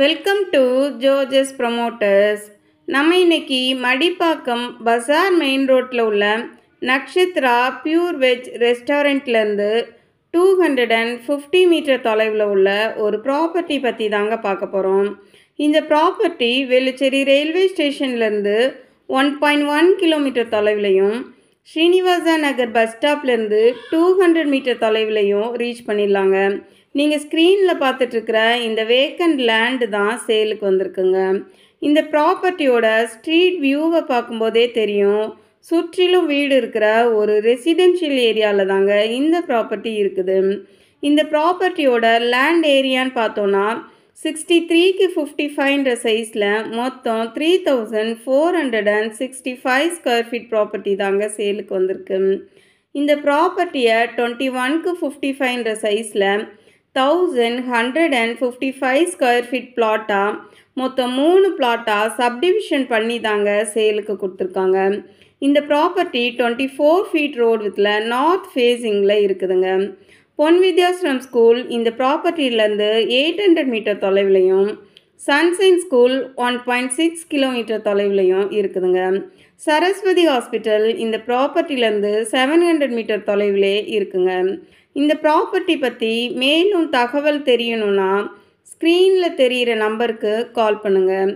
Welcome to ஜோஜஸ் promoters. நம்ம இன்னைக்கு மடிப்பாக்கம் பஸார் main ரோட்டில் உள்ள நக்ஷத்ரா பியூர் வெஜ் ரெஸ்டாரண்ட்லேருந்து 250 மீட்டர் தொலைவில் உள்ள ஒரு ப்ராப்பர்ட்டி பற்றி தாங்க பார்க்க போகிறோம். இந்த ப்ராப்பர்ட்டி வேலுச்சேரி ரயில்வே ஸ்டேஷன்லேருந்து 1.1 கிலோமீட்டர் தொலைவிலையும், ஸ்ரீனிவாசா நகர் பஸ் ஸ்டாப்லேருந்து 200 மீட்டர் தொலைவிலையும் ரீச் பண்ணிடலாங்க. நீங்கள் ஸ்க்ரீனில் பார்த்துட்ருக்கிற இந்த வேக்கண்ட் லேண்டு தான் சேலுக்கு வந்திருக்குங்க. இந்த ப்ராப்பர்ட்டியோட ஸ்ட்ரீட் வியூவை பார்க்கும்போதே தெரியும், சுற்றிலும் வீடு இருக்கிற ஒரு ரெசிடென்ஷியல் ஏரியாவில் தாங்க இந்த ப்ராப்பர்ட்டி இருக்குது. இந்த ப்ராப்பர்ட்டியோட லேண்ட் ஏரியான்னு பார்த்தோன்னா 63க்கு 55 சைஸில் மொத்தம் 3465 ஸ்கொயர் ஃபீட் ப்ராப்பர்ட்டி தாங்க சேலுக்கு வந்திருக்கு. இந்த ப்ராப்பர்ட்டியை 21க்கு 55 சைஸில் 1155 ஸ்கொயர் ஃபீட் பிளாட்டாக மொத்தம் 3 பிளாட்டாக சப்டிவிஷன் பண்ணி தாங்க சேலுக்கு கொடுத்துருக்காங்க. இந்த ப்ராப்பர்ட்டி 24 ஃபீட் ரோடு வித்தில் நார்த் ஃபேஸிங்கில் இருக்குதுங்க. பொன் வித்யாஸ்ரம் ஸ்கூல் இந்த ப்ராப்பர்ட்டியிலேருந்து 800 மீட்டர் தொலைவிலையும், சன்சைன் ஸ்கூல் 1.6 கிலோமீட்டர் தொலைவிலையும் இருக்குதுங்க. சரஸ்வதி ஹாஸ்பிட்டல் இந்த ப்ராப்பர்ட்டியிலேருந்து 700 மீட்டர் தொலைவிலே இருக்குங்க. இந்த ப்ராப்பர்ட்டி பற்றி மேலும் தகவல் தெரியணுன்னா ஸ்க்ரீனில் தெரிகிற நம்பருக்கு கால் பண்ணுங்கள்.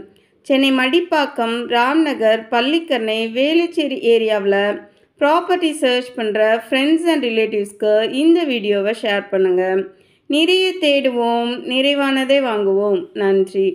சென்னை மடிப்பாக்கம், ராம்நகர், பள்ளிக்கரணை, வேலுச்சேரி ஏரியாவில் ப்ராப்பர்ட்டி சர்ச் பண்ணுற ஃப்ரெண்ட்ஸ் அண்ட் ரிலேட்டிவ்ஸ்க்கு இந்த வீடியோவை ஷேர் பண்ணுங்கள். நிறைய தேடுவோம், நிறைவானதை வாங்குவோம். நன்றி.